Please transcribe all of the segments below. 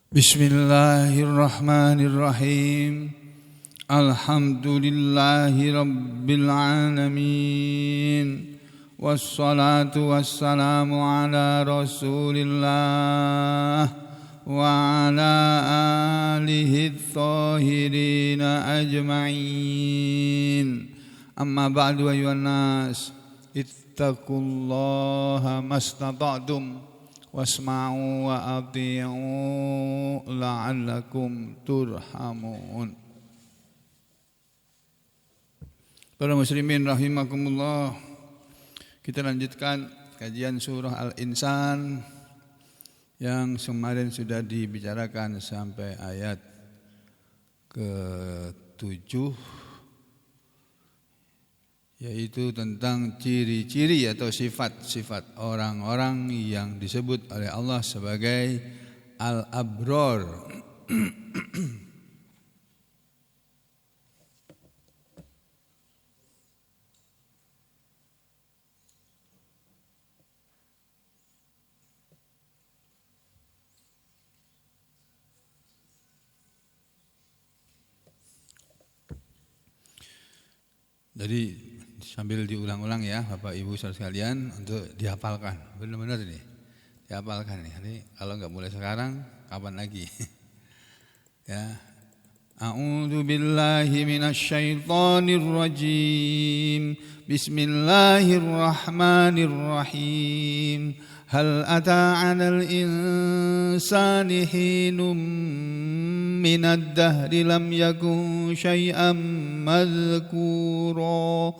Bismillahirrahmanirrahim. Alhamdulillahi rabbil alamin. Wassalatu wassalamu ala rasulillah wa ala alihi thahirina ajma'in. Amma ba'du ayuhan nas, ittaqullaha mastata'tum wasma'u wa ati'u la'allakum turhamun. Para muslimin rahimakumullah, kita lanjutkan kajian surah Al-Insan yang kemarin sudah dibicarakan sampai ayat ke-7, yaitu tentang ciri-ciri atau sifat-sifat orang-orang yang disebut oleh Allah sebagai al-abror. Jadi sambil diulang-ulang ya Bapak Ibu saudara sekalian untuk dihafalkan. Benar-benar ini dihafalkan nih. Ini kalau enggak mulai sekarang kapan lagi? Ya. A'udzu billahi minasyaitonir rajim. Bismillahirrahmanirrahim. Hal ata 'alal insani hinum minad dahri lam yakun syai'an madhkura.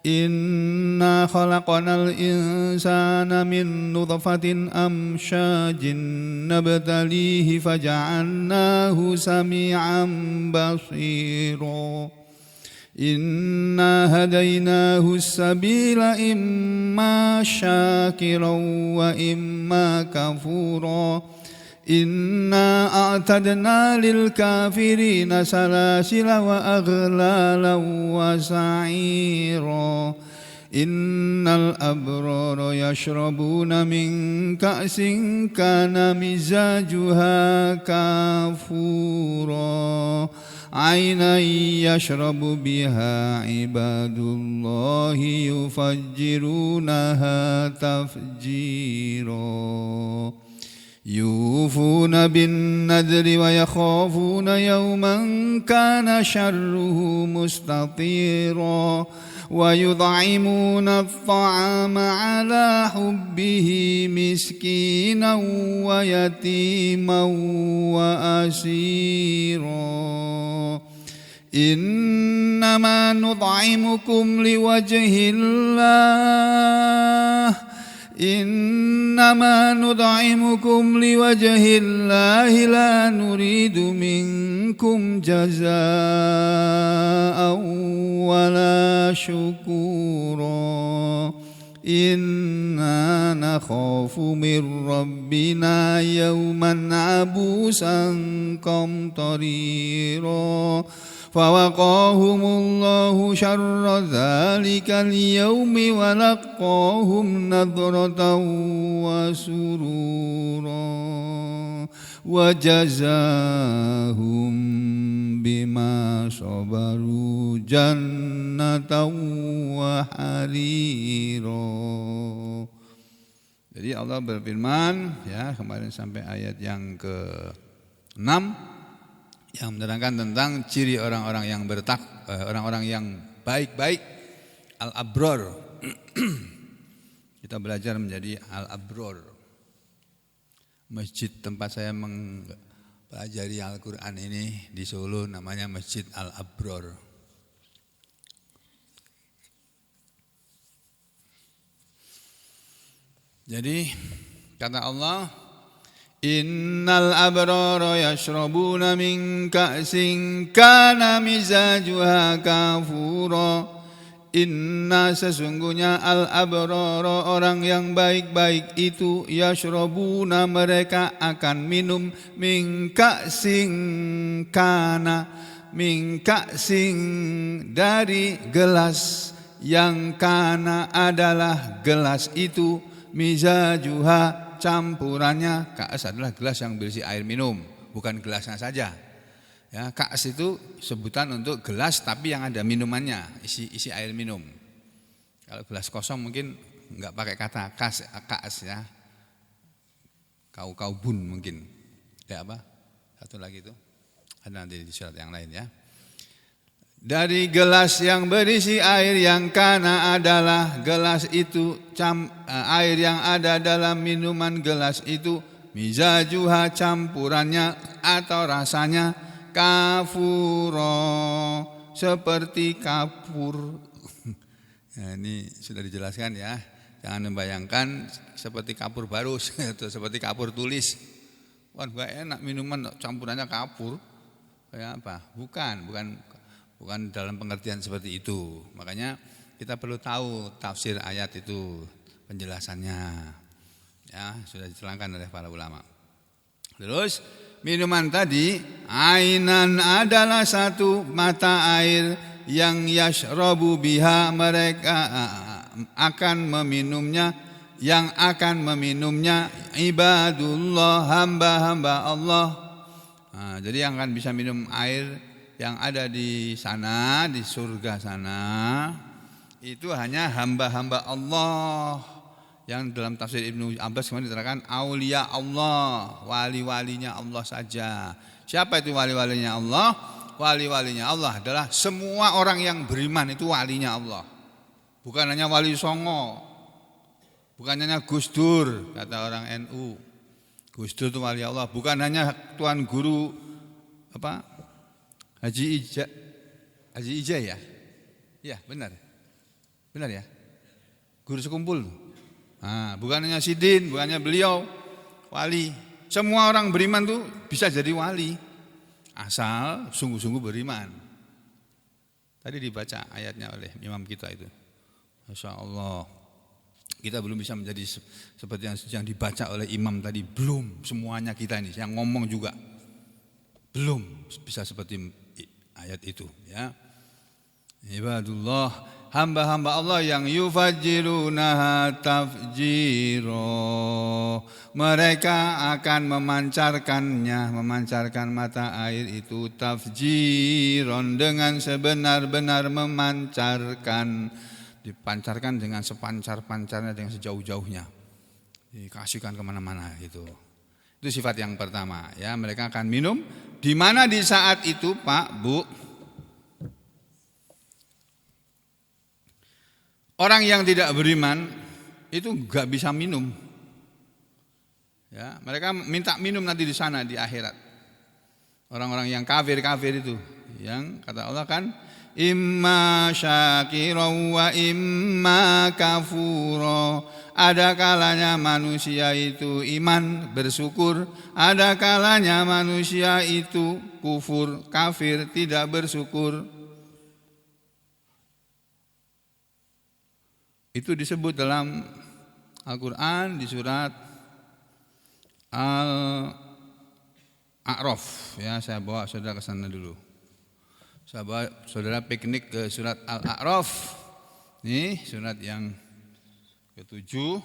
Inna khalaqnal insana min nutfatin amsyajin nabtalihi faja'alnahu sami'an basira. Inna hadainahu as-sabila imma syakiran wa imma kafura. Inna a'tadna lil kafirina salasila wa aghlala wa sa'ira. Innal abrara yashrabuna min ka'sin kana mizajuha kafura. Aynan yashrabu biha ibadullahi yufajjirunaha tafjira. Yufuna bin nadri wa yakhafuna yawman kana sharruhu mustatira. Wa yud'imuna at-ta'ama ala hubbihi miskinan wa yatiman wa asira. Innama nud'imukum liwajhillah. Innama nud'imukum liwajhillahi la nuridu minkum jazaa'an wala syukura. Inna nakhafu min rabbina yawman abusan qamtarira. Fawaqahumullahu syarra dzalikal yaumi wa laqahum nadratan wa surura wa jazahum bima sabaru jannatan wa harira. Jadi Allah berfirman ya kemarin sampai ayat yang ke-6 yang menerangkan tentang ciri orang-orang yang orang-orang yang baik-baik, al-abror. Kita belajar menjadi al-abror. Masjid tempat saya mempelajari Al-Quran ini di Solo namanya Masjid Al-Abror. Jadi kata Allah, Innal abrara yashrabuna min ka'sin kana mizajuha kafura. Inna sesungguhnya al-abrara orang yang baik-baik itu yashrabuna mereka akan minum min ka'sin kana min ka'sin dari gelas yang kana adalah gelas itu mizajuha campurannya. Ka'as adalah gelas yang berisi air minum, bukan gelasnya saja. Ya, ka'as itu sebutan untuk gelas tapi yang ada minumannya, isi air minum. Kalau gelas kosong mungkin enggak pakai kata ka'as ya. Kaubun mungkin. Ya apa? Satu lagi itu. Ada nanti di surat yang lain ya. Dari gelas yang berisi air yang kana adalah gelas itu air yang ada dalam minuman gelas itu mizajuha campurannya atau rasanya kafuro seperti kapur. Nah, ini sudah dijelaskan ya. Jangan membayangkan seperti kapur barus atau seperti kapur tulis. Wah, enggak enak minuman campurannya kapur. Kayak apa? Bukan dalam pengertian seperti itu. Makanya kita perlu tahu tafsir ayat itu, penjelasannya. Ya, sudah diterangkan oleh para ulama. Terus minuman tadi, ainan adalah satu mata air yang yashrabu biha mereka akan meminumnya, yang akan meminumnya ibadullah, hamba-hamba Allah. Nah, jadi yang akan bisa minum air yang ada di sana, di surga sana, itu hanya hamba-hamba Allah. Yang dalam tafsir Ibnu Abbas kemarin diterangkan aulia Allah, wali-walinya Allah saja. Siapa itu wali-walinya Allah? Wali-walinya Allah adalah semua orang yang beriman itu walinya Allah. Bukan hanya wali songo, bukan hanya Gus Dur, kata orang NU. Gus Dur itu wali Allah. Bukan hanya tuan guru Haji Ija ya? Ya benar ya. Guru sekumpul. Nah, bukan hanya Sidin, bukannya beliau wali. Semua orang beriman tuh bisa jadi wali, asal sungguh-sungguh beriman. Tadi dibaca ayatnya oleh imam kita itu. Masya Allah. Kita belum bisa menjadi seperti yang dibaca oleh imam tadi. Belum semuanya kita ini, yang ngomong juga belum bisa seperti ayat itu ya. Ibadullah, hamba-hamba Allah yang yufajjirunaha tafjiro, mereka akan memancarkan mata air itu tafjiron, dengan sebenar-benar memancarkan, dipancarkan dengan sepancar-pancarnya, dengan sejauh-jauhnya, dikasihkan kemana-mana gitu. Itu sifat yang pertama ya, mereka akan minum. Di mana di saat itu Pak, Bu, orang yang tidak beriman itu enggak bisa minum. Ya, mereka minta minum nanti di sana di akhirat. Orang-orang yang kafir itu, yang kata Allah kan, imma syakirau wa imma kafuro. Ada kalanya manusia itu iman, bersyukur. Ada kalanya manusia itu kufur, kafir, tidak bersyukur. Itu disebut dalam Al-Quran di surat Al-A'raf. Ya, saya bawa saudara ke sana dulu. Saya bawa saudara piknik ke surat Al-A'raf. Nih surat yang ke-7.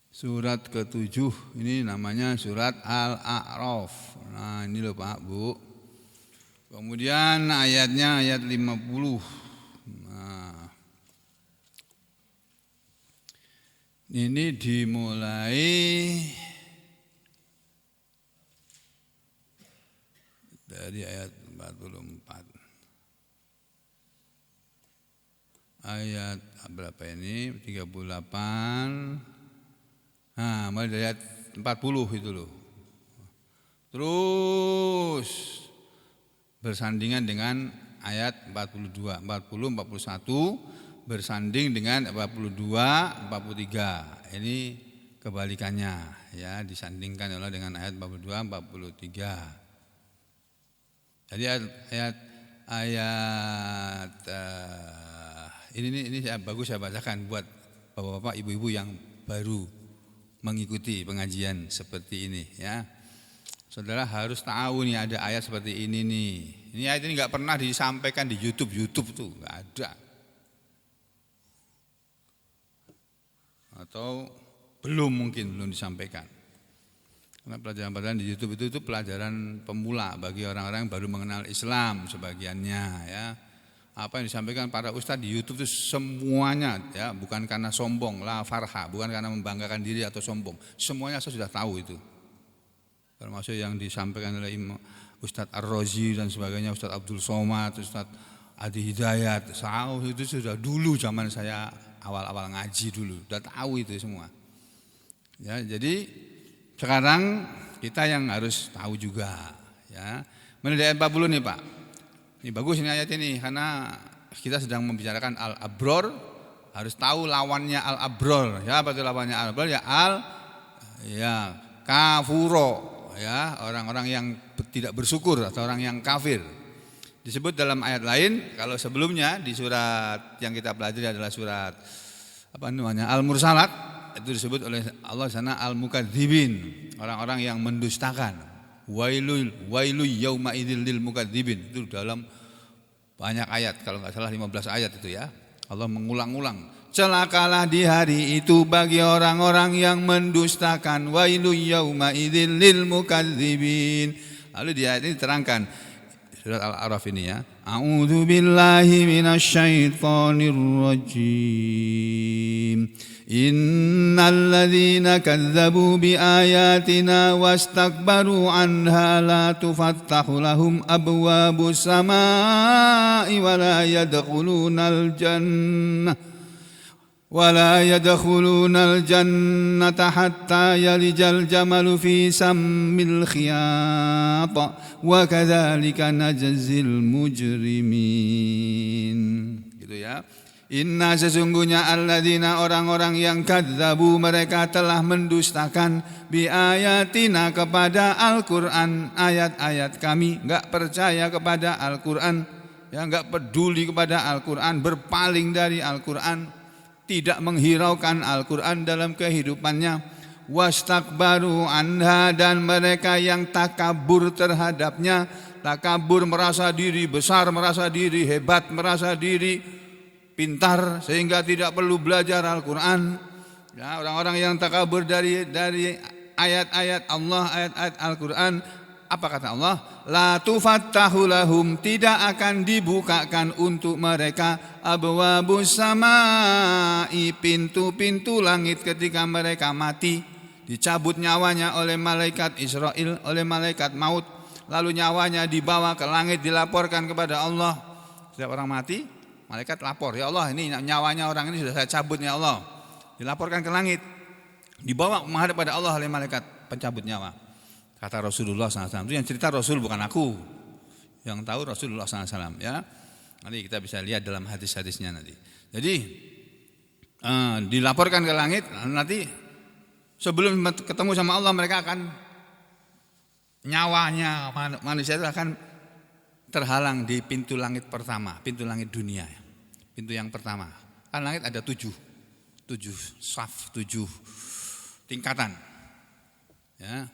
Surat ke-7 ini namanya surat Al-A'raf. Nah, ini loh Pak, Bu. Kemudian ayatnya ayat 50. Nah, ini dimulai dari ayat 44. Ayat berapa ini? 38. Nah, mulai dari ayat 40 itu loh. Terus bersandingan dengan ayat 42, 40, 41 bersanding dengan 42, 43. Ini kebalikannya ya, disandingkan oleh dengan ayat 42, 43. Jadi ayat ini bagus saya bacakan buat bapak-bapak, ibu-ibu yang baru mengikuti pengajian seperti ini ya. Saudara harus tahu nih ada ayat seperti ini nih. Ini ayat ini nggak pernah disampaikan di YouTube tuh, nggak ada. atau belum disampaikan. Karena pelajaran-pelajaran di YouTube itu pelajaran pemula bagi orang-orang yang baru mengenal Islam sebagiannya ya. Apa yang disampaikan para ustadz di YouTube itu semuanya ya, bukan karena sombong, la farha, bukan karena membanggakan diri atau sombong. Semuanya saya sudah tahu itu. Termasuk yang disampaikan oleh Ustadz Ar-Razi dan sebagainya, Ustadz Abdul Somad, Ustadz Adi Hidayat, itu sudah dulu zaman saya awal-awal ngaji dulu, sudah tahu itu semua. Ya, jadi sekarang kita yang harus tahu juga. Ya, mana ayat 40 nih Pak? Ini bagus ini ayat ini karena kita sedang membicarakan al-abror, harus tahu lawannya al-abror. Ya, apa itu lawannya al-abror? Ya kafuro. Ya, orang-orang yang tidak bersyukur atau orang yang kafir. Disebut dalam ayat lain, kalau sebelumnya di surat yang kita pelajari adalah surat Al-Mursalat, itu disebut oleh Allah sana al-mukadzibin, orang-orang yang mendustakan. Wailul yauma idzil lil mukadzibin. Itu dalam banyak ayat, kalau enggak salah 15 ayat itu ya. Allah mengulang-ulang. Celakalah di hari itu bagi orang-orang yang mendustakan. Wailul yauma idzil lil mukadzibin. Lalu di ayat ini terangkan surat Al-A'raf ini ya. A'udzu billahi minasyaitonir rajim. Innal ladzina kadzdzabu biayatina wastakbaru anha la tufattahu lahum abwabus samaa'i wa la yadkhulunal jannah ولا يدخلون الجنة حتى يلج الجمل في سم الخياط وكذلك نجزي المجرمين. Gitu ya. Inna sesungguhnya alladzina orang-orang yang kadzabu mereka telah mendustakan bi ayatina kepada Al-Qur'an, ayat-ayat kami, enggak percaya kepada Al-Qur'an, ya enggak peduli kepada Al-Qur'an, berpaling dari Al-Qur'an, tidak menghiraukan Al-Quran dalam kehidupannya. Wastakbaru anha, dan mereka yang takabur terhadapnya. Takabur merasa diri besar, merasa diri hebat, merasa diri pintar sehingga tidak perlu belajar Al-Quran. Ya, orang-orang yang takabur dari ayat-ayat Allah, ayat-ayat Al-Quran. Apa kata Allah? La tufattahu lahum, tidak akan dibukakan untuk mereka abwabus samai, pintu-pintu langit ketika mereka mati, dicabut nyawanya oleh malaikat Israel, oleh malaikat maut, lalu nyawanya dibawa ke langit, dilaporkan kepada Allah. Setiap orang mati, malaikat lapor, ya Allah ini nyawanya orang ini sudah saya cabut ya Allah. Dilaporkan ke langit, dibawa menghadap pada Allah oleh malaikat pencabut nyawa. Kata Rasulullah SAW, itu yang cerita Rasul bukan aku, yang tahu Rasulullah SAW ya. Nanti kita bisa lihat dalam hadis-hadisnya nanti. Jadi dilaporkan ke langit, nanti sebelum ketemu sama Allah mereka akan, nyawanya manusia itu akan terhalang di pintu langit pertama, pintu langit dunia, pintu yang pertama. Kan langit ada 7 saf, 7 tingkatan ya.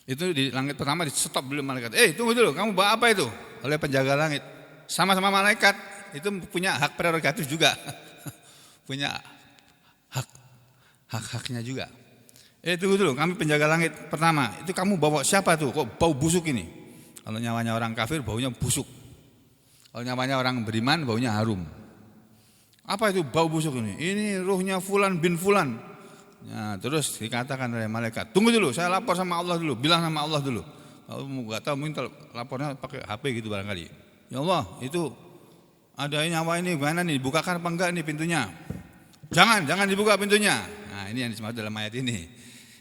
Itu di langit pertama di stop dulu malaikat. Tunggu dulu, kamu bawa apa itu? Oleh penjaga langit. Sama-sama malaikat, itu punya hak prerogatif juga. Punya hak-haknya juga. Tunggu dulu, kami penjaga langit pertama. Itu kamu bawa siapa tuh? Kok bau busuk ini? Kalau nyawanya orang kafir baunya busuk. Kalau nyawanya orang beriman baunya harum. Apa itu bau busuk ini? Ini ruhnya fulan bin fulan. Ya, terus dikatakan oleh malaikat, tunggu dulu, saya lapor sama Allah dulu, bilang sama Allah dulu. Kalau nggak tahu mungkin lapornya pakai HP gitu barangkali. Ya Allah, itu ada nyawa ini gimana nih, dibukakan apa enggak nih pintunya? Jangan dibuka pintunya. Nah, ini yang disebut dalam ayat ini.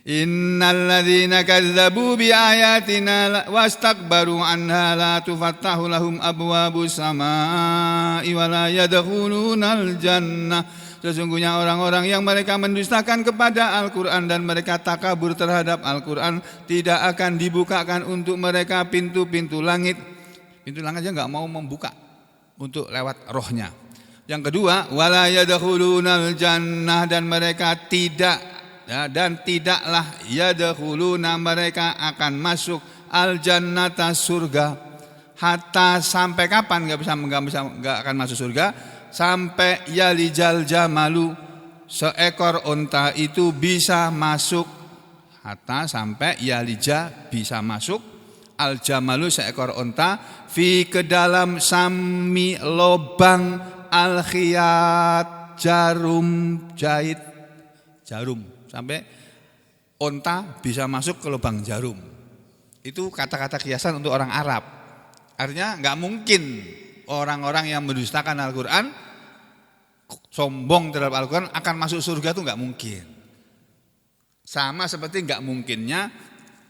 Innal ladzina kadzdzabu bi ayatina wastakbaru anha la tufattahu lahum abwabus samaa'i wa la yadkhulunal jannah. Sesungguhnya orang-orang yang mereka mendustakan kepada Al-Quran dan mereka takabur terhadap Al-Quran, tidak akan dibukakan untuk mereka pintu-pintu langit. Pintu langit aja enggak mau membuka untuk lewat rohnya. Yang kedua, wala yadkhulunal jannah, dan mereka tidak, ya, dan tidaklah yadkhuluna, mereka akan masuk al-jannata, surga. Hatta sampai kapan enggak akan masuk surga? Sampai yalijal jamalu, seekor unta itu bisa masuk, hatta sampai yalija bisa masuk, al jamalu seekor unta, fi ke dalam sami lobang al khiyat jarum jahit, jarum, sampai unta bisa masuk ke lubang jarum. Itu kata-kata kiasan untuk orang Arab. Artinya nggak mungkin orang-orang yang mendustakan Al-Quran, sombong terhadap Al-Quran akan masuk surga, itu nggak mungkin. Sama seperti nggak mungkinnya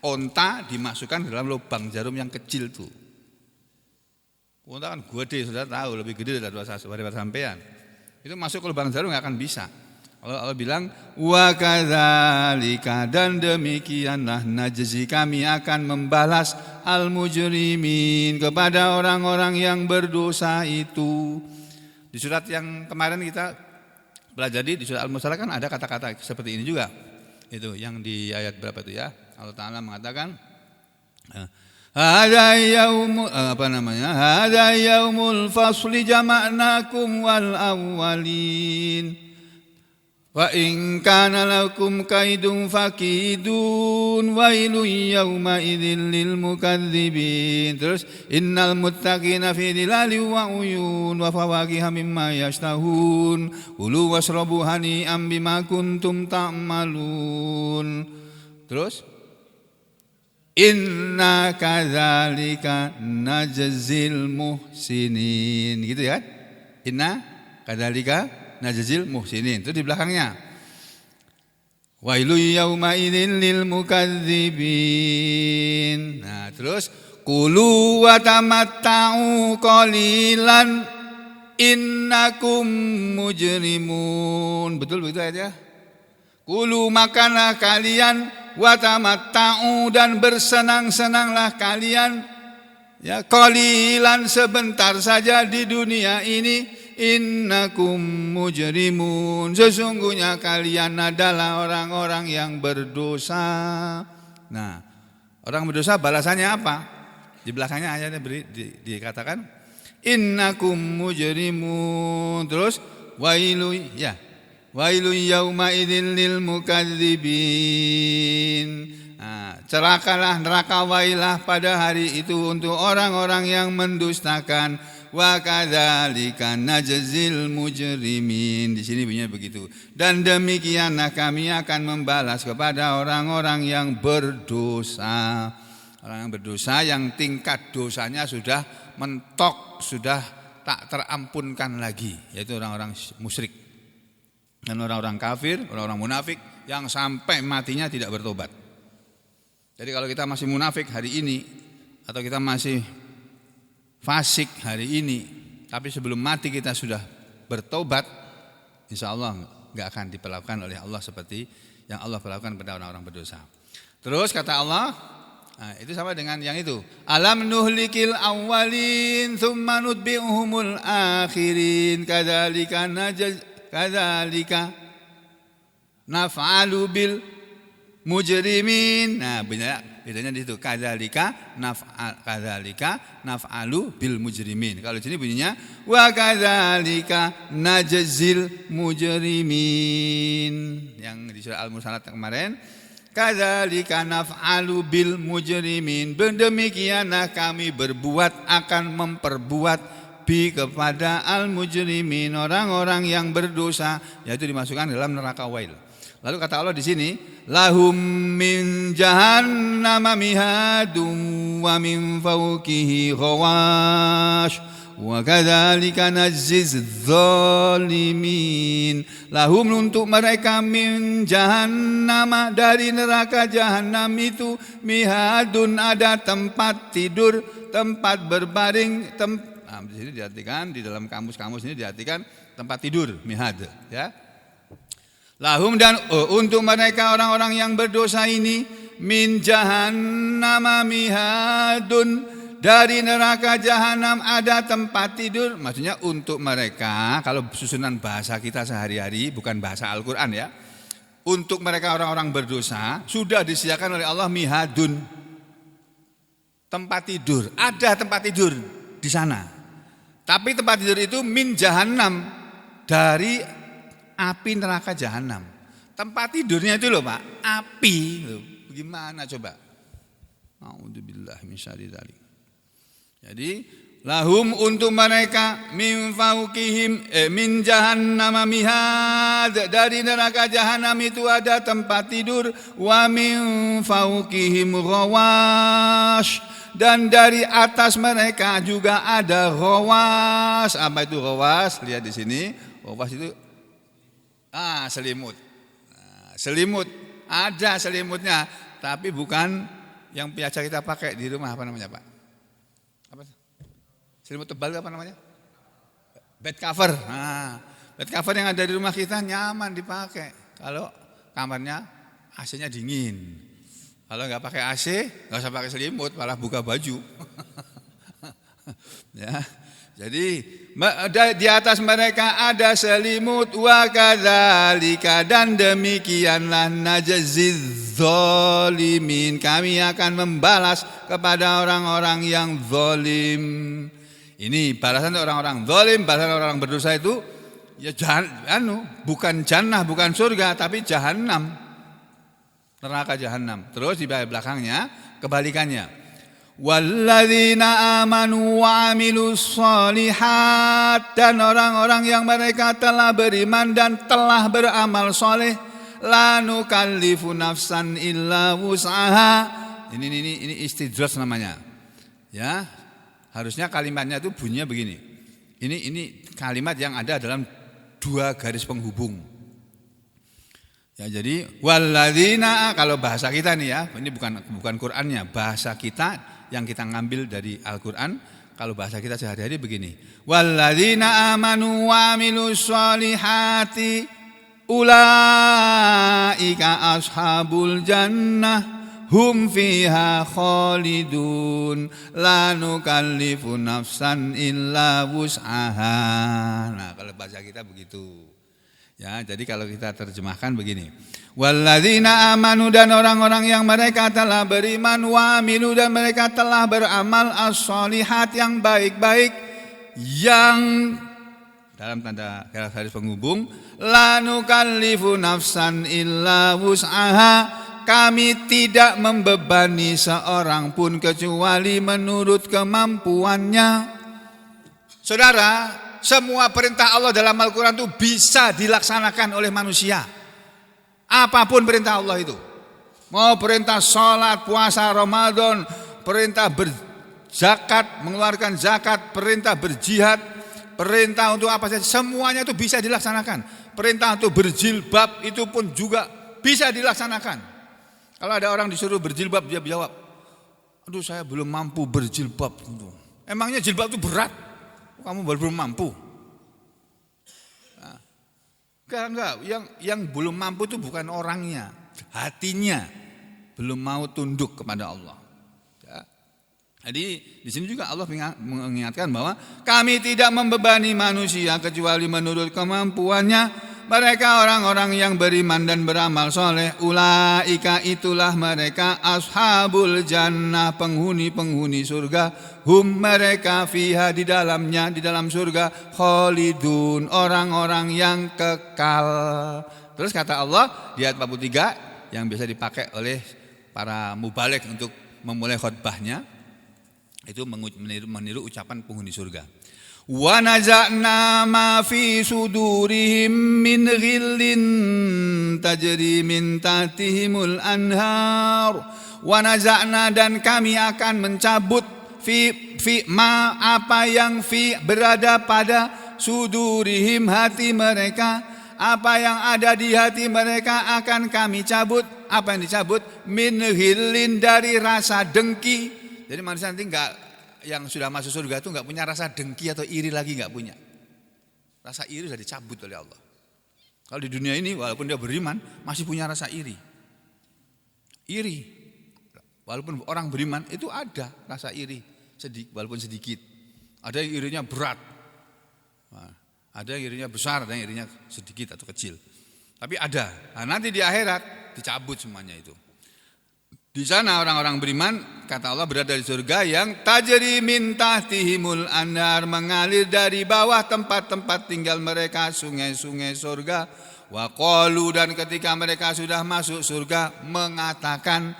onta dimasukkan dalam lubang jarum yang kecil tuh. Onta kan gede, sudah tahu, lebih gede daripada sampean. Itu masuk ke lubang jarum nggak akan bisa. Allah bilang wa kadzalika, dan demikianlah najzi, kami akan membalas al mujrimin, kepada orang-orang yang berdosa itu. Di surat yang kemarin kita pelajari, di surat Al-Mursalah kan ada kata-kata seperti ini juga. Itu yang di ayat berapa itu ya? Allah Ta'ala mengatakan hadza yaumul fasli jama'nakum wal awwalin wa in kana lakum kaidun fakidun wailun yauma idzil lil mukadzibin. Terus innal muttaqina fi dhilalin wa uyun wa fawakiha mimma yashtahun kulu washrabu hani'an bima kuntum ta'malun. Terus inna kadzalika najzil muhsinin, gitu ya. Inna kadzalika najzil muhsinin. Itu di belakangnya wailu yauma idzil lil mukadzibin. Nah, terus kulu wa tamatta'u qalilan innakum mujrimun. Betul begitu ayatnya? Kulu, makanlah kalian, wa tamatta'u, dan bersenang-senanglah kalian, ya, qalilan, sebentar saja di dunia ini, innakum mujrimun, sesungguhnya kalian adalah orang-orang yang berdosa. Nah, orang berdosa balasannya apa? Di belakangnya ayatnya dikatakan innakum mujrimun. Terus wailu, ya, wailu yauma idzil lil mukadzibin. Nah, celakalah, neraka wailah pada hari itu untuk orang-orang yang mendustakan. Wa kadzalika najzil mujrimin. Di sini bunyinya begitu. Dan demikianlah kami akan membalas kepada orang-orang yang berdosa. Orang yang berdosa yang tingkat dosanya sudah mentok, sudah tak terampunkan lagi, yaitu orang-orang musyrik dan orang-orang kafir, orang-orang munafik yang sampai matinya tidak bertobat. Jadi kalau kita masih munafik hari ini, atau kita masih fasik hari ini, tapi sebelum mati kita sudah bertobat, insya Allah nggak akan diperlakukan oleh Allah seperti yang Allah perlakukan pada orang-orang berdosa. Terus kata Allah, nah, itu sama dengan yang itu. Alam nuhlikil awwalin thumma nutbi'uhumul akhirin kadzalika naf'alu bil mujrimin. Nah, bedanya di situ. Kadzalika naf'alu bil mujrimin. Kalau di sini bunyinya wa kadzalika najzil mujrimin. Yang di surah Al-Mursalah kemarin, kadzalika naf'alu bil mujrimin. Demikianlah kami berbuat, akan memperbuat bi kepada al mujrimin, orang-orang yang berdosa, yaitu dimasukkan dalam neraka wail. Lalu kata Allah di sini, lahum min jahannama mihadun wa min fawqihi ghawash wa kadzalika najziz zalimin. Lahum, untuk mereka, min jahannama, dari neraka jahanam itu, mihadun, ada tempat tidur, tempat berbaring, nah, di sini diartikan, di dalam kamus-kamus ini diartikan tempat tidur, mihad, ya. Lahum, dan untuk mereka orang-orang yang berdosa ini, min jahannama mihadun, dari neraka jahanam ada tempat tidur. Maksudnya untuk mereka, kalau susunan bahasa kita sehari-hari, bukan bahasa Al-Quran ya, untuk mereka orang-orang berdosa sudah disediakan oleh Allah mihadun, tempat tidur. Ada tempat tidur di sana. Tapi tempat tidur itu min jahannam, dari api neraka jahanam. Tempat tidurnya itu loh Pak, api loh. Bagaimana coba? A'udzubillahi minasyarri dzalik. Jadi lahum untuk mereka min fauqihim min jahannam mihad, dari neraka jahanam itu ada tempat tidur, wa min fauqihim ghawash, dan dari atas mereka juga ada ghawas. Apa itu ghawas? Lihat di sini. Ghawas itu selimut. Selimut, ada selimutnya, tapi bukan yang biasa kita pakai di rumah. Apa namanya Pak? Apa? Selimut tebal apa namanya? Bed cover. Bed cover yang ada di rumah kita nyaman dipakai. Kalau kamarnya AC-nya dingin. Kalau nggak pakai AC, nggak usah pakai selimut, malah buka baju. Ya. Jadi di atas mereka ada selimut, wa kadzalika, dan demikianlah najziz zalimin, kami akan membalas kepada orang-orang yang zalim. Ini balasan orang-orang zalim, balasan orang berdosa itu ya bukan jannah, bukan surga, tapi jahanam. Neraka jahanam. Terus di belakangnya kebalikannya. Walladzina amanu wa amilus shalihat, dan orang-orang yang mereka telah beriman dan telah beramal soleh, la nukallifu nafsan illa wus'aha. Ini istidraj namanya. Ya. Harusnya kalimatnya itu bunyinya begini. Ini kalimat yang ada dalam 2 garis penghubung. Ya, jadi walladzina, kalau bahasa kita nih ya, ini bukan Qur'annya, bahasa kita yang kita ngambil dari Al-Qur'an. Kalau bahasa kita sehari-hari begini. Walladzina amanu wa amilus sholihati ulaika ashabul jannah hum fiha khalidun la nukallifu nafsan illa wus'aha. Nah, kalau bahasa kita begitu. Ya, jadi kalau kita terjemahkan begini. Walladzina amanu, dan orang-orang yang mereka telah beriman, wa amilu, dan mereka telah beramal as-sholihat, yang baik-baik, yang dalam tanda garis penghubung, la nukallifu nafsan illa wus'aha, kami tidak membebani seorang pun kecuali menurut kemampuannya. Saudara, semua perintah Allah dalam Al-Quran itu bisa dilaksanakan oleh manusia. Apapun perintah Allah itu. Mau perintah sholat, puasa, Ramadan, perintah berzakat, mengeluarkan zakat, perintah berjihad, perintah untuk apa saja, semuanya itu bisa dilaksanakan. Perintah untuk berjilbab itu pun juga bisa dilaksanakan. Kalau ada orang disuruh berjilbab, dia jawab, aduh saya belum mampu berjilbab. Emangnya jilbab itu berat? Kamu belum mampu? Enggak. Yang belum mampu itu bukan orangnya, hatinya belum mau tunduk kepada Allah. Ya. Jadi di sini juga Allah mengingatkan bahwa kami tidak membebani manusia kecuali menurut kemampuannya. Mereka orang-orang yang beriman dan beramal soleh, ulaika, itulah mereka, ashabul jannah, penghuni-penghuni surga, hum, mereka, fiha, di dalamnya, di dalam surga, khalidun, orang-orang yang kekal. Terus kata Allah di ayat 43 yang biasa dipakai oleh para mubalik untuk memulai khutbahnya, itu meniru ucapan penghuni surga. Wa naza'na ma fi sudurihim min ghillin tajri min tahtihimul anhar. Wa naza'na, dan kami akan mencabut fi ma, apa yang fi berada pada sudurihim, hati mereka, apa yang ada di hati mereka akan kami cabut. Apa yang dicabut? Min ghillin, dari rasa dengki. Jadi manusia nanti yang sudah masuk surga itu enggak punya rasa dengki atau iri lagi, enggak punya. Rasa iri sudah dicabut oleh Allah. Kalau di dunia ini walaupun dia beriman masih punya rasa iri. Iri. Walaupun orang beriman itu ada rasa iri, walaupun sedikit. Ada yang irinya berat. Ada yang irinya besar, ada yang irinya sedikit atau kecil. Tapi ada. Nah, nanti di akhirat dicabut semuanya itu. Di sana orang-orang beriman, kata Allah, berada di surga yang tajri min tahtihimul anhar, mengalir dari bawah tempat-tempat tinggal mereka sungai-sungai surga. Wa qalu, dan ketika mereka sudah masuk surga mengatakan,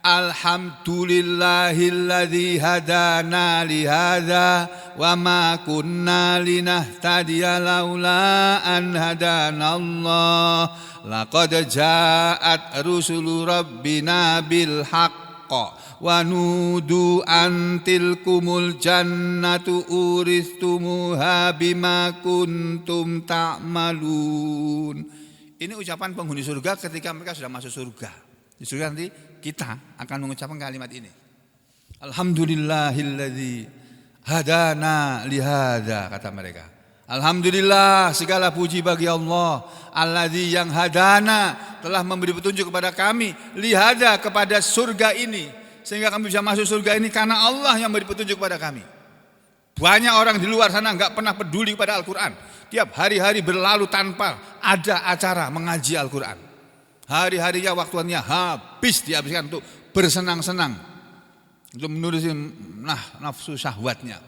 alhamdulillahilladzi hadana li hadza wa ma kunna linahtadiya laula an hadanallah laqad ja'at rusulu rabbina bil haqq wa nudu an tilkumul jannatu uristumuha bima kuntum ta'malun. Ini ucapan penghuni surga ketika mereka sudah masuk surga. Di surga nanti kita akan mengucapkan kalimat ini. Alhamdulillahilladzi hadana lihada, kata mereka. Alhamdulillah, segala puji bagi Allah, alladzi yang hadana, telah memberi petunjuk kepada kami, lihada, kepada surga ini, sehingga kami bisa masuk surga ini karena Allah yang memberi petunjuk kepada kami. Banyak orang di luar sana enggak pernah peduli pada Al-Qur'an. Tiap hari-hari berlalu tanpa ada acara mengaji Al-Qur'an. Hari-harinya, waktunya habis dihabiskan untuk bersenang-senang, untuk menuruti nafsu syahwatnya,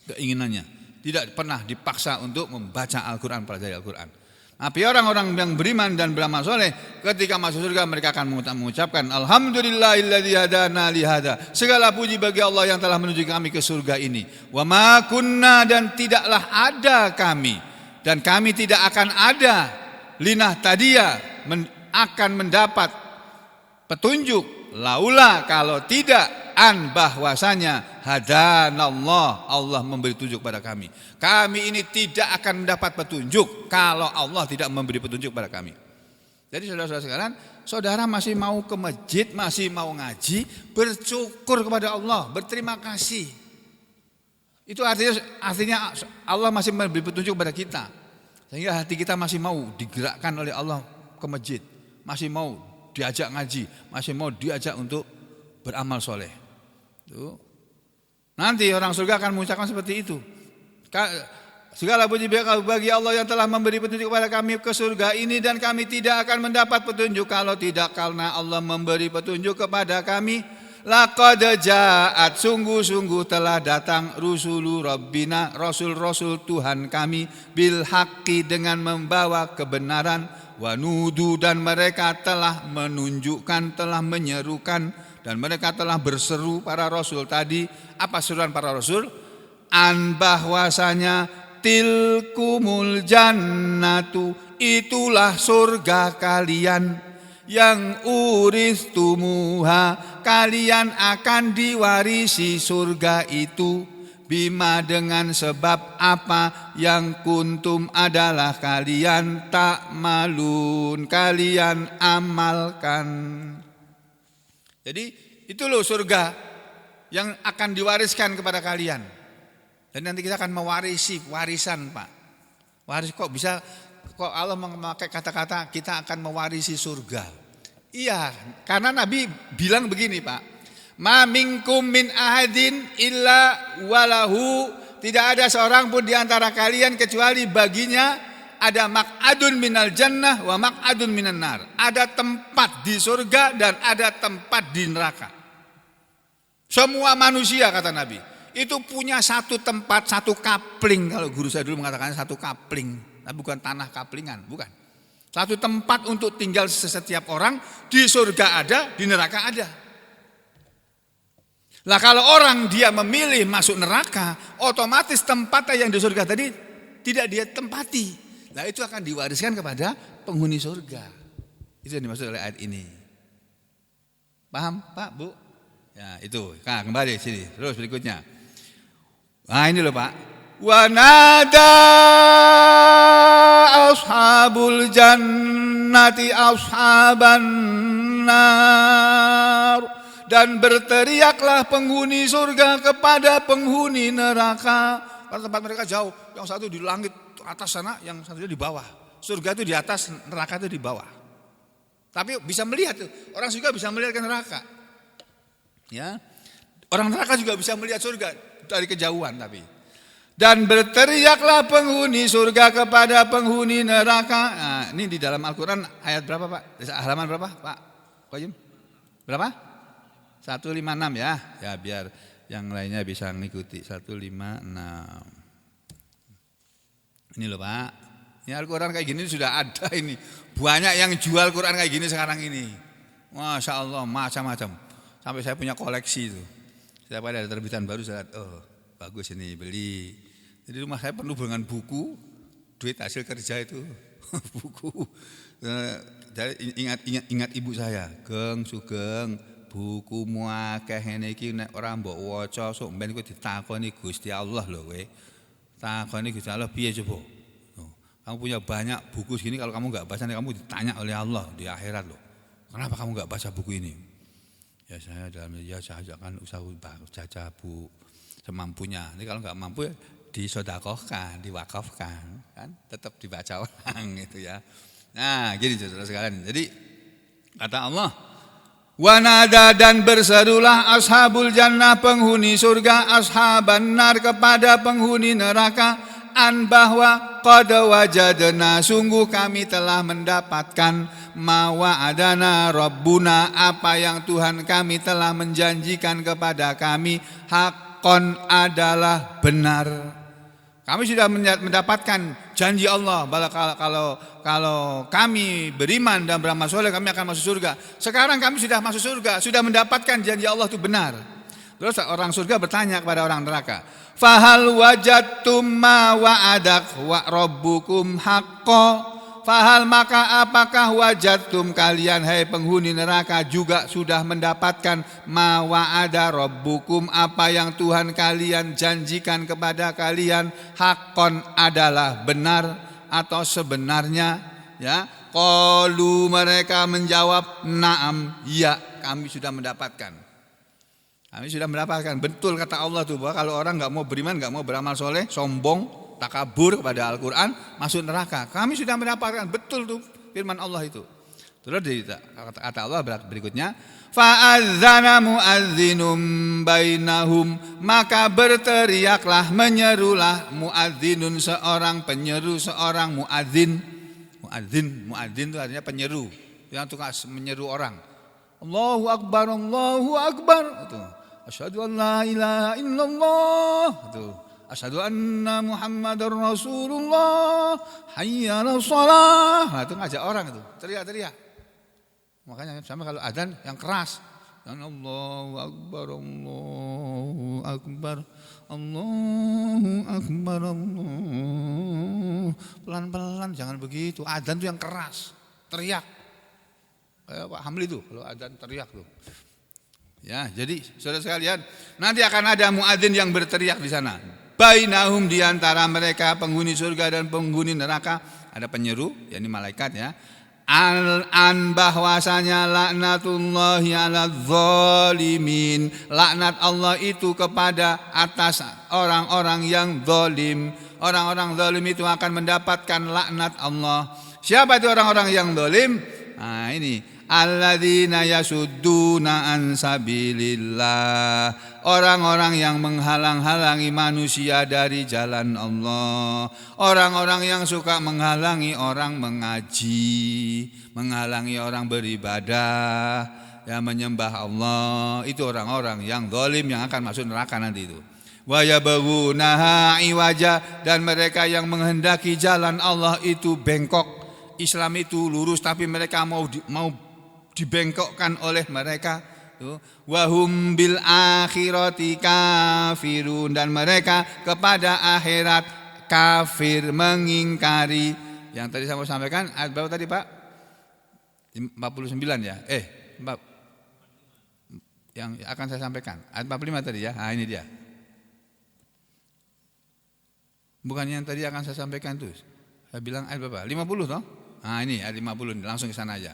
keinginannya. Tidak pernah dipaksa untuk membaca Al-Quran, pelajari Al-Quran. Tapi orang-orang yang beriman dan beramal soleh, ketika masuk surga mereka akan mengucapkan, alhamdulillahilladzi hadana li hadza, segala puji bagi Allah yang telah menuju kami ke surga ini. Wa ma kunna, dan tidaklah ada kami, dan kami tidak akan ada, linahtadiya, akan mendapat petunjuk, laula, kalau tidak, an, bahwasanya hadanallah, Allah memberi petunjuk pada kami. Kami ini tidak akan mendapat petunjuk kalau Allah tidak memberi petunjuk pada kami. Jadi saudara-saudara sekalian, saudara masih mau ke masjid, masih mau ngaji, bersyukur kepada Allah, berterima kasih. Itu artinya Allah masih memberi petunjuk pada kita, sehingga hati kita masih mau digerakkan oleh Allah ke masjid, masih mau diajak ngaji, masih mau diajak untuk beramal soleh. Tuh. Nanti orang surga akan mengucapkan seperti itu. Segala puji bagi Allah yang telah memberi petunjuk kepada kami ke surga ini, dan kami tidak akan mendapat petunjuk kalau tidak karena Allah memberi petunjuk kepada kami. Laqad ja'at, sungguh-sungguh telah datang rusulu rabbina, rasul-rasul Tuhan kami, bil haqqi, dengan membawa kebenaran. Wa nudu, dan mereka telah menunjukkan, telah menyerukan, dan mereka telah berseru para rasul tadi. Apa seruan para rasul? An, bahwasanya tilkumul jannatu, itulah surga kalian, yang uristumuha, kalian akan diwarisi surga itu, bima, dengan sebab apa, yang kuntum adalah kalian, tak malun, kalian amalkan. Jadi itu loh surga yang akan diwariskan kepada kalian. Dan nanti kita akan mewarisi, warisan, Pak. Waris, kok Allah memakai kata-kata kita akan mewarisi surga? Iya, karena Nabi bilang begini, Pak. Ma minkum min ahadin illa walahu, tidak ada seorang pun di antara kalian kecuali baginya ada maq'adun minal jannah wa maq'adun minan nar. Ada tempat di surga dan ada tempat di neraka. Semua manusia, kata Nabi, itu punya satu tempat, satu kapling. Kalau guru saya dulu mengatakan satu kapling, tapi bukan tanah kaplingan, bukan. Satu tempat untuk tinggal setiap orang, di surga ada, di neraka ada. Lah kalau orang dia memilih masuk neraka, otomatis tempatnya yang di surga tadi tidak dia tempati. Nah itu akan diwariskan kepada penghuni surga. Itu yang dimaksud oleh ayat ini. Paham Pak, Bu? Ya itu. Nah kembali sini. Terus berikutnya. Nah ini loh Pak. Wa nada ashabul jannati ashaban nar. Dan berteriaklah penghuni surga kepada penghuni neraka. Karena tempat mereka jauh. Yang satu di langit atas sana, yang satu di bawah. Surga itu di atas, neraka itu di bawah. Tapi bisa melihat tuh. Orang surga bisa melihat ke neraka. Ya. Orang neraka juga bisa melihat surga dari kejauhan tapi. Dan berteriaklah penghuni surga kepada penghuni neraka. Nah, ini di dalam Al-Quran ayat berapa Pak? Halaman berapa Pak Qayyim? Berapa? 156 ya. Ya biar yang lainnya bisa mengikuti. 156. Ini loh Pak. Ini Al-Quran kayak gini sudah ada ini. Banyak yang jual Quran kayak gini sekarang ini. Masya Allah macam-macam. Sampai saya punya koleksi itu. Setiap kali ada terbitan baru saya lihat, oh bagus ini beli. Jadi rumah saya penuh dengan buku, duit hasil kerja itu. Buku. Jadi ingat ibu saya, Geng Sugeng, buku akeh ngene iki nek ora mbok waca sok ben kowe ditakoni Gusti Allah lho kowe. Takoni Gusti Allah piye coba? Kamu punya banyak buku segini kalau kamu enggak baca kamu ditanya oleh Allah di akhirat loh. Kenapa kamu enggak baca buku ini? Ya saya dalam ya saya akan usaha baca bu semampunya. Ini kalau enggak mampu ya disedekahkan, diwakafkan, kan tetap dibaca orang itu ya. Nah, gini saudara sekalian. Jadi kata Allah, wanada dan berserulah ashabul jannah penghuni surga ashaban nar kepada penghuni neraka an bahwa qad wajadna sungguh kami telah mendapatkan ma wa'adana rabbuna apa yang Tuhan kami telah menjanjikan kepada kami haqqan adalah benar. Kami sudah mendapatkan janji Allah kalau kami beriman dan beramal soleh kami akan masuk surga. Sekarang kami sudah masuk surga, sudah mendapatkan janji Allah itu benar. Terus orang surga bertanya kepada orang neraka, "Fahal wajadtum ma wa'adak wa rabbukum haqqo?" Fahal maka apakah wajadtum kalian hai penghuni neraka juga sudah mendapatkan ma wa'ada rabbukum apa yang Tuhan kalian janjikan kepada kalian haqqon adalah benar atau sebenarnya ya qalu mereka menjawab na'am ya kami sudah mendapatkan. Kami sudah mendapatkan betul kata Allah tuh bahwa kalau orang enggak mau beriman enggak mau beramal soleh sombong takabur kepada Al-Quran masuk neraka. Kami sudah mendapatkan betul tuh firman Allah itu. Terus kata Allah berikutnya, fa'adzana muadzinum bainahum maka berteriaklah menyerulah muadzinun seorang penyeru seorang muadzin itu artinya penyeru yang tukang menyeru orang. Allahu akbar itu. Asyhadu an la ilaha illallah itu. Asyhadu anna Muhammadar Rasulullah hayya 'alas shalah. Nah, itu ngajak orang itu, teriak-teriak. Makanya sama kalau adzan yang keras. Allahu akbar Allahu akbar Allahu akbar Allah. Pelan-pelan jangan begitu. Adzan itu yang keras, teriak. Kayak Pak Hamli itu kalau adzan teriak tuh. Ya, jadi saudara sekalian, nanti akan ada muadzin yang berteriak di sana. Bainahum di antara mereka penghuni surga dan penghuni neraka ada penyeru yakni malaikat ya. An bahwasanya laknatullahi 'alal zalimin. Laknat Allah itu kepada atas orang-orang yang zalim. Orang-orang zalim itu akan mendapatkan laknat Allah. Siapa itu orang-orang yang zalim? Nah, ini alladzina yasudduna an sabilillah. Orang-orang yang menghalang-halangi manusia dari jalan Allah. Orang-orang yang suka menghalangi orang mengaji, menghalangi orang beribadah, yang menyembah Allah. Itu orang-orang yang zalim yang akan masuk neraka nanti itu. Wa yabghunaha iwaja dan mereka yang menghendaki jalan Allah itu bengkok. Islam itu lurus tapi mereka mau dibengkokkan oleh mereka. Wahum bil akhirati kafirun dan mereka kepada akhirat kafir mengingkari. Yang tadi saya mau sampaikan ayat berapa tadi Pak? 49 ya. Yang akan saya sampaikan ayat 45 tadi ya. Nah ini dia. Bukan yang tadi akan saya sampaikan tuh. Saya bilang ayat berapa? 50 toh? Nah ini ayat 50 langsung ke sana aja.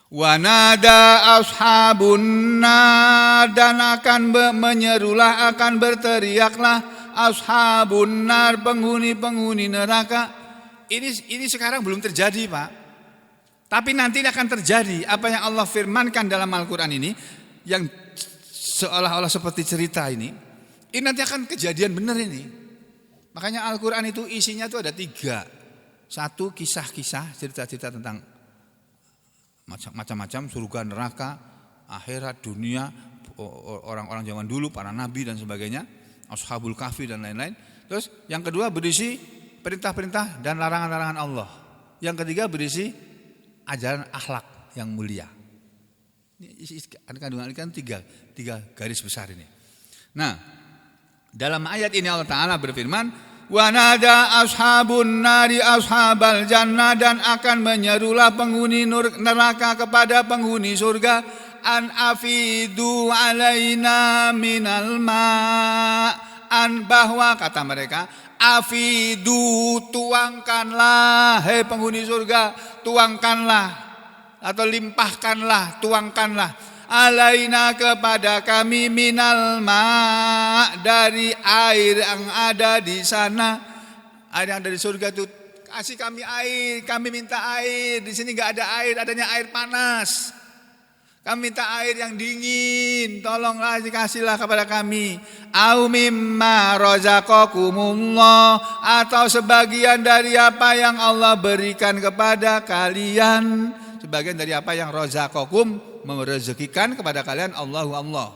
Wanada ashabun nar dan akan menyerulah akan berteriaklah ashabun nar penghuni neraka. Ini sekarang belum terjadi Pak. Tapi nanti akan terjadi apa yang Allah firmankan dalam Al-Quran ini yang seolah-olah seperti cerita ini. Ini nanti akan kejadian benar ini. Makanya Al-Quran itu isinya itu ada 3. 1 kisah-kisah cerita-cerita tentang macam-macam surga neraka akhirat, dunia, orang-orang zaman dulu, para nabi dan sebagainya, Ashabul Kahfi dan lain-lain. Terus yang kedua berisi perintah-perintah dan larangan-larangan Allah. Yang ketiga berisi ajaran akhlak yang mulia. Ini kandungan ini kan tiga garis besar ini. Nah, dalam ayat ini Allah Ta'ala berfirman, wa nada ashabun nari ashabal jannah, dan akan menyerulah penghuni neraka kepada penghuni surga, an afidu alaina minal ma'an, bahwa kata mereka, afidu, tuangkanlah, hei penghuni surga, tuangkanlah atau limpahkanlah, tuangkanlah, alaina kepada kami, minal ma, dari air yang ada di sana, air yang ada di surga itu. Kasih kami air, kami minta air. Di sini nggak ada air, adanya air panas. Kami minta air yang dingin, tolonglah dikasihlah kepada kami. Au mimma razaqakumullah, atau sebagian dari apa yang Allah berikan kepada kalian. Sebagian dari apa yang razaqakum, merezekikan kepada kalian Allah.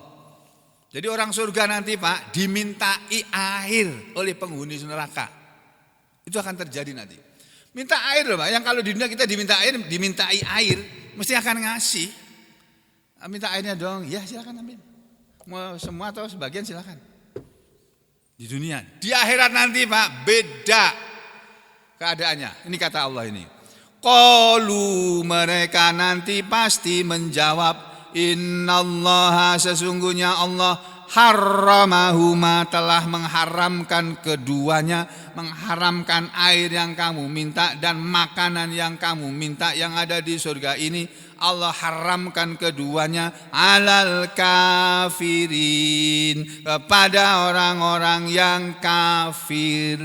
Jadi orang surga nanti Pak dimintai air oleh penghuni neraka. Itu akan terjadi nanti. Minta air loh Pak, yang kalau di dunia kita dimintai air, mesti akan ngasih. Minta airnya dong, ya silakan ambil. Mau semua atau sebagian silakan. Di dunia, di akhirat nanti Pak beda keadaannya. Ini kata Allah ini. Qalu, mereka nanti pasti menjawab, innallaha, sesungguhnya Allah, harramahuma, telah mengharamkan keduanya, mengharamkan air yang kamu minta dan makanan yang kamu minta yang ada di surga ini. Allah haramkan keduanya alal kafirin, kepada orang-orang yang kafir.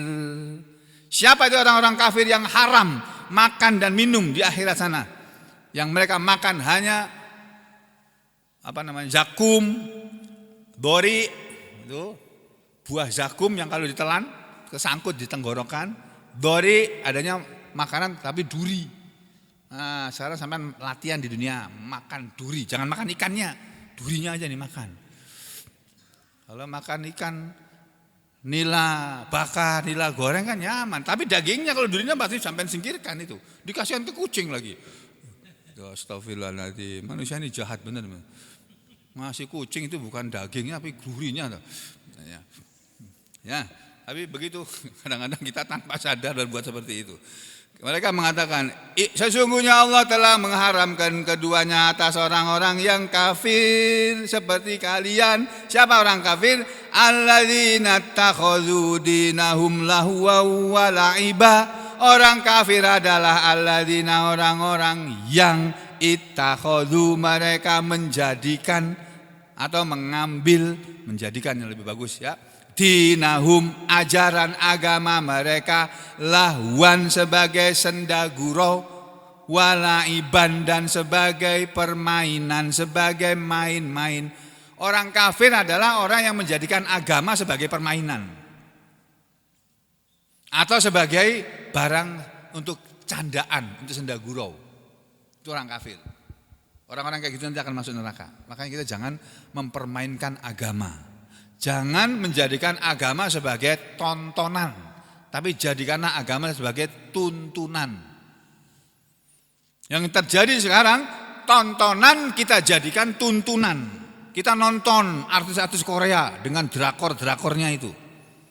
Siapa itu orang-orang kafir yang haram makan dan minum di akhirat sana? Yang mereka makan hanya zakum, dori, itu buah zakum yang kalau ditelan kesangkut di tenggorokan. Dori adanya makanan tapi duri. Nah, sekarang sampai latihan di dunia makan duri, jangan makan ikannya, durinya aja nih makan. Kalau makan ikan nila bakar, nila goreng kan nyaman, tapi dagingnya kalau durinya pasti sampai singkirkan itu. Dikasihan ke kucing lagi. Astagfirullahaladzim, manusia ini jahat benar. Masih kucing itu bukan dagingnya tapi durinya. Ya, tapi begitu kadang-kadang kita tanpa sadar dan buat seperti itu. Mereka mengatakan, sesungguhnya Allah telah mengharamkan keduanya atas orang-orang yang kafir seperti kalian. Siapa orang kafir? Alladzina takhadhu dinahum lahwa wa la'iba. Orang kafir adalah alladzina, orang-orang yang ittakhadhu, mereka menjadikan atau mengambil, menjadikan yang lebih bagus ya, dinahum, ajaran agama mereka, lahwan, sebagai senda gurau, walaiban, dan sebagai permainan, sebagai main-main. Orang kafir adalah orang yang menjadikan agama sebagai permainan atau sebagai barang untuk candaan, untuk senda gurau. Itu orang kafir. Orang-orang kayak gitu nanti akan masuk neraka. Makanya kita jangan mempermainkan agama. Jangan menjadikan agama sebagai tontonan, tapi jadikanlah agama sebagai tuntunan. Yang terjadi sekarang, tontonan kita jadikan tuntunan. Kita nonton artis-artis Korea dengan drakor-drakornya itu.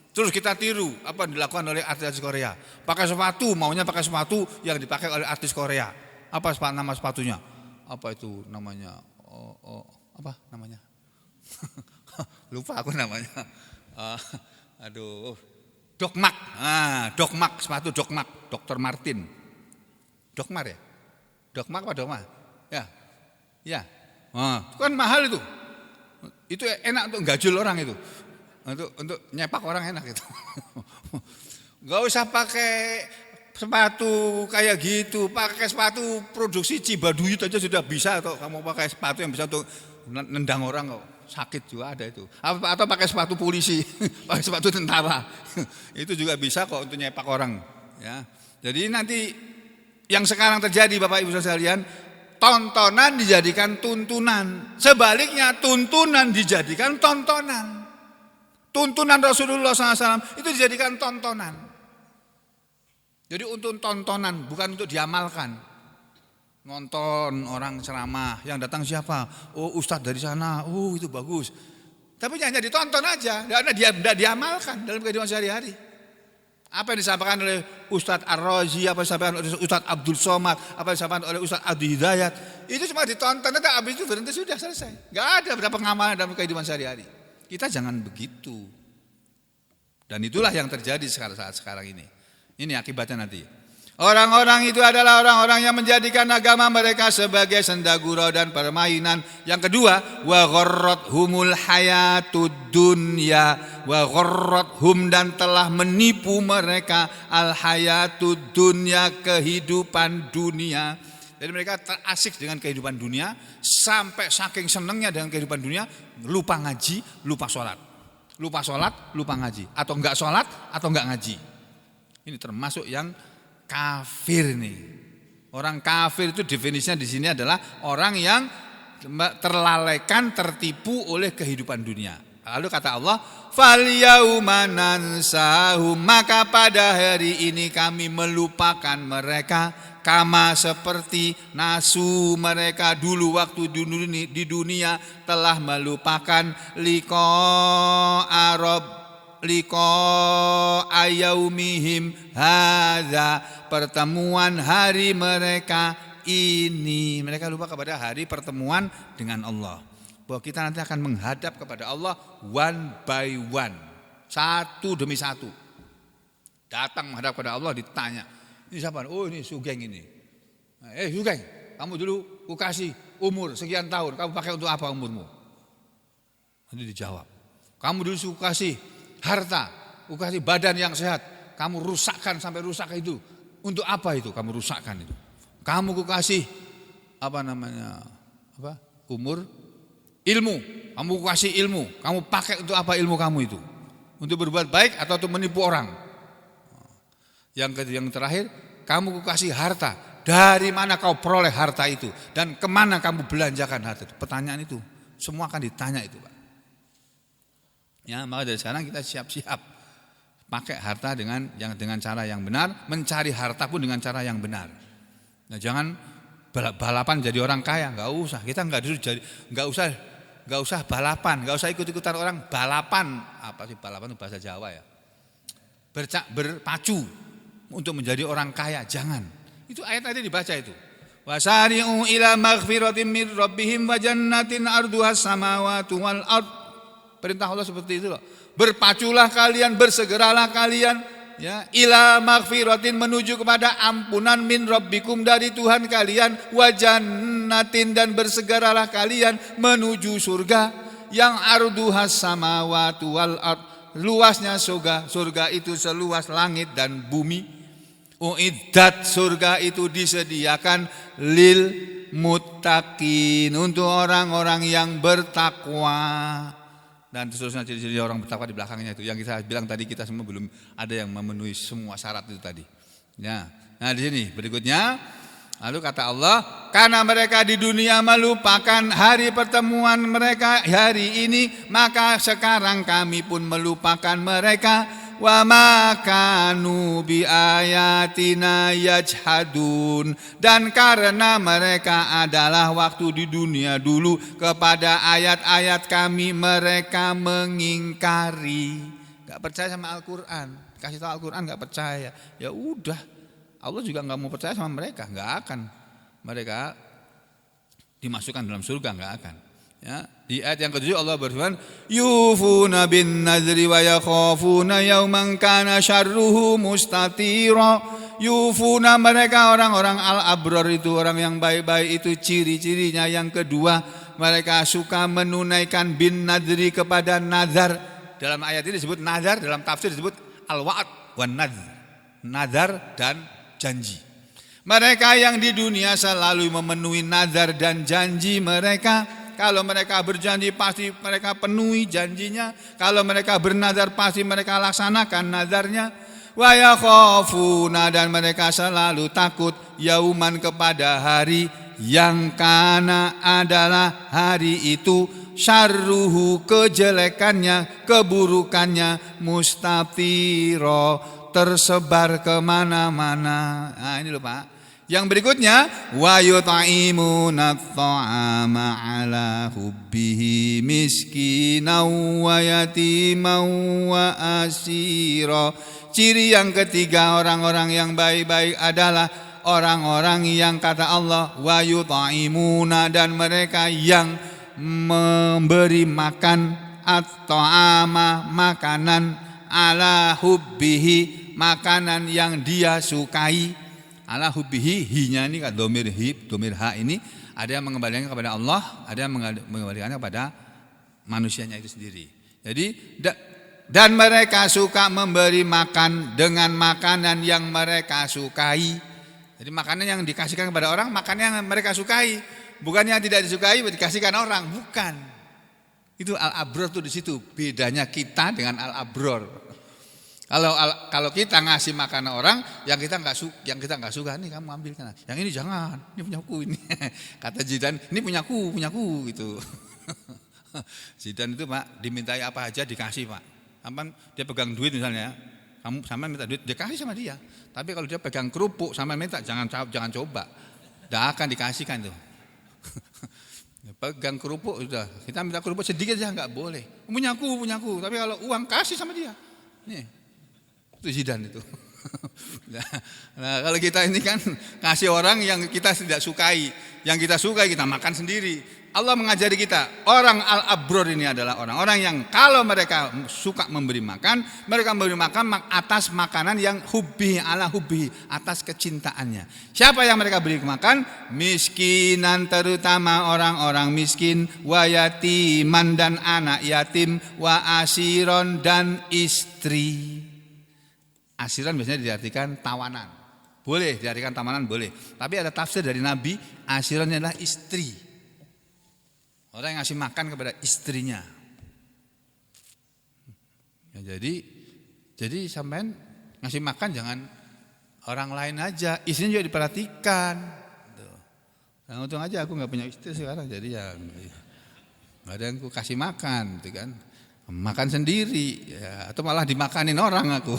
Terus kita tiru apa yang dilakukan oleh artis-artis Korea. Pakai sepatu, maunya pakai sepatu yang dipakai oleh artis Korea. Apa nama sepatunya? Apa itu namanya? Apa namanya? Lupa aku namanya. Dokmak. Dokmak, sepatu Dokmak, Dr. Martin. Dokmar ya? Dokmak apa Dokmar? Ya. Ya. Itu kan mahal itu. Itu enak untuk gajul orang itu. Untuk nyepak orang enak itu. Enggak usah pakai sepatu kayak gitu, pakai sepatu produksi Cibaduyut aja sudah bisa. Atau kamu pakai sepatu yang bisa untuk nendang orang kok. Sakit juga ada itu. Atau pakai sepatu polisi, pakai sepatu tentara. Itu juga bisa kok untuk nyepak orang. Ya. Jadi nanti yang sekarang terjadi Bapak Ibu sekalian, tontonan dijadikan tuntunan. Sebaliknya tuntunan dijadikan tontonan. Tuntunan Rasulullah SAW itu dijadikan tontonan. Jadi untuk tontonan, bukan untuk diamalkan. Nonton orang ceramah, yang datang siapa? Oh, ustadz dari sana. Oh, itu bagus. Tapi hanya ditonton aja, tidak diamalkan dalam kehidupan sehari-hari. Apa yang disampaikan oleh Ustadz Ar-Razi, apa yang disampaikan oleh Ustadz Abdul Somad, apa yang disampaikan oleh Ustadz Abdi Hidayat, itu cuma ditonton aja, habis itu berhenti, sudah selesai. Gak ada berapa pengamalan dalam kehidupan sehari-hari. Kita jangan begitu. Dan itulah yang terjadi saat sekarang ini. Ini akibatnya nanti. Orang-orang itu adalah orang-orang yang menjadikan agama mereka sebagai senda gurau dan permainan. Yang kedua, wa gharrathumul hayatud dunya, wa gharrathum, dan telah menipu mereka al hayatud dunya, kehidupan dunia. Jadi mereka terasik dengan kehidupan dunia, sampai saking senangnya dengan kehidupan dunia, lupa ngaji, lupa sholat. Lupa sholat, lupa ngaji. Atau enggak sholat, atau enggak ngaji. Ini termasuk yang kafir nih. Orang kafir itu definisinya di sini adalah orang yang terlalaikan, tertipu oleh kehidupan dunia. Lalu kata Allah, "Falyauma nansahum", maka pada hari ini kami melupakan mereka, kama seperti nasu mereka dulu waktu di dunia telah melupakan liqa ayaumihim hadza, pertemuan hari mereka ini. Mereka lupa kepada hari pertemuan dengan Allah, bahwa kita nanti akan menghadap kepada Allah one by one, satu demi satu. Datang menghadap kepada Allah, ditanya, ini siapa? Oh, ini Sugeng ini. Sugeng, kamu dulu ku kasih umur sekian tahun, kamu pakai untuk apa umurmu? Nanti dijawab, kamu dulu ku kasih harta, ku kasih badan yang sehat, kamu rusakkan sampai rusak itu. Untuk apa itu kamu rusakkan itu? Kamu ku kasih umur, ilmu, kamu ku kasih ilmu, kamu pakai untuk apa ilmu kamu itu? Untuk berbuat baik atau untuk menipu orang? Yang terakhir, kamu ku kasih harta, dari mana kau peroleh harta itu dan kemana kamu belanjakan harta itu? Pertanyaan itu semua akan ditanya itu, Pak. Ya, maka dari sekarang kita siap-siap pakai harta dengan cara yang benar, mencari harta pun dengan cara yang benar. Nah, jangan balapan jadi orang kaya, nggak usah. Kita nggak usah balapan, nggak usah ikut-ikutan orang balapan. Apa sih balapan itu bahasa Jawa ya? Berpacu untuk menjadi orang kaya, jangan. Itu ayat tadi dibaca itu. Wasari'u ila maghfiratin min rabbihim wa jannatin arduhas samawati wal ard. Perintah Allah seperti itu loh. Berpaculah kalian, bersegeralah kalian, ya, ila maghfiratin, menuju kepada ampunan min rabbikum, dari Tuhan kalian, wa jannatin, dan bersegeralah kalian menuju surga yang arduhas samawati wal ard, luasnya surga itu seluas langit dan bumi. Uiddat, surga itu disediakan lil muttaqin, untuk orang-orang yang bertakwa. Dan seterusnya ciri-ciri orang bertakwa di belakangnya itu. Yang kita bilang tadi, kita semua belum ada yang memenuhi semua syarat itu tadi. Ya. Nah, di sini berikutnya, lalu kata Allah, karena mereka di dunia melupakan hari pertemuan mereka hari ini, maka sekarang kami pun melupakan mereka. Wa ma kanu bi ayatina yajhadun, dan karena mereka adalah waktu di dunia dulu kepada ayat-ayat kami mereka mengingkari. Enggak percaya sama Al-Qur'an, kasih tahu Al-Qur'an enggak percaya. Ya udah, Allah juga enggak mau percaya sama mereka, enggak akan mereka dimasukkan dalam surga, enggak akan. Ya, di ayat yang ke-7 Allah berfirman, yufuna bin nadri wa yakhafuna yawman kana syarruhu mustatira. Yufuna, mereka orang-orang al-abrar itu, orang yang baik-baik itu, ciri-cirinya yang kedua, mereka suka menunaikan bin nadri, kepada nazar. Dalam ayat ini disebut nazar, dalam tafsir disebut al-wa'ad wan nadr, nazar dan janji. Mereka yang di dunia selalu memenuhi nazar dan janji mereka. Kalau mereka berjanji pasti mereka penuhi janjinya. Kalau mereka bernazar pasti mereka laksanakan nazarnya. Wa yakhafuna, dan mereka selalu takut, yauman, kepada hari yang kana adalah hari itu syarruhu kejelekannya, keburukannya, mustatiro tersebar kemana-mana. Nah ini loh Pak. Yang berikutnya wa yut'imuna at'ama ala hubbihi miskinan wa yatiman wa asira. Ciri yang ketiga orang-orang yang baik-baik adalah orang-orang yang kata Allah wa yut'imuna, dan mereka yang memberi makan at'ama makanan ala hubbihi makanan yang dia sukai. Ala hubbihi, hinya ini kan domir hib, domir ha ini ada yang mengembalikannya kepada Allah, ada yang mengembalikannya kepada manusianya itu sendiri. Jadi dan mereka suka memberi makan dengan makanan yang mereka sukai. Jadi makanan yang dikasihkan kepada orang, makanan yang mereka sukai, bukan yang tidak disukai dikasihkan orang, bukan. Itu al-abror tuh di situ. Bedanya kita dengan al-abror. Kalau kita ngasih makanan orang yang kita nggak suka, nih kamu ambilkan. Yang ini jangan, ini punyaku ini. Kata Zidane, ini punyaku gitu. Zidane itu Pak, dimintai apa aja dikasih Pak. Sampai dia pegang duit misalnya, kamu sama minta duit, dia kasih sama dia. Tapi kalau dia pegang kerupuk sama minta, jangan coba, tidak akan dikasihkan tuh. Pegang kerupuk sudah, kita minta kerupuk sedikit aja nggak boleh. Punyaku. Tapi kalau uang kasih sama dia, nih. Itu Zidane itu. Nah, kalau kita ini kan kasih orang yang kita tidak sukai, yang kita sukai kita makan sendiri. Allah mengajari kita, orang al-abror ini adalah orang-orang yang kalau mereka suka memberi makan, mereka memberi makan atas makanan yang hubbi ala hubbi, atas kecintaannya. Siapa yang mereka beri makan? Miskinan, terutama orang-orang miskin, wa yatiman dan anak yatim, wa asiron dan istri. Asiran biasanya diartikan tawanan. Boleh diartikan tawanan, boleh. Tapi ada tafsir dari Nabi, asiran adalah istri. Orang yang ngasih makan kepada istrinya. Ya, jadi sampean ngasih makan jangan orang lain aja, istrinya juga diperhatikan. Nah, untung aja aku nggak punya istri sekarang, jadi ya nggak ada yang aku kasih makan, gitu kan. Makan sendiri, ya, atau malah dimakanin orang aku.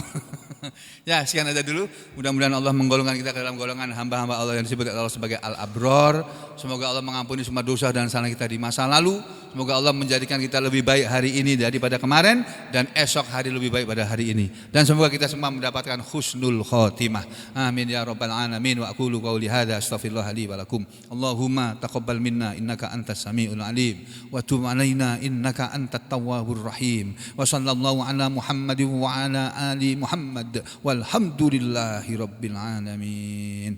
Ya sekian aja dulu. Mudah-mudahan Allah menggolongkan kita ke dalam golongan hamba-hamba Allah yang disebut Allah sebagai al-abror. Semoga Allah mengampuni semua dosa dan salah kita di masa lalu. Semoga Allah menjadikan kita lebih baik hari ini daripada kemarin, dan esok hari lebih baik pada hari ini. Dan semoga kita semua mendapatkan husnul khotimah. Amin ya rabbal alamin. Wa aqulu qauli hadza astaghfirullah li wa lakum. Allahumma taqabbal minna innaka antas samiul alim wa tub alaina innaka antat tawwabur rahim. Wa sallallahu ala Muhammadin wa ala ali Muhammad walhamdulillahi rabbil alamin.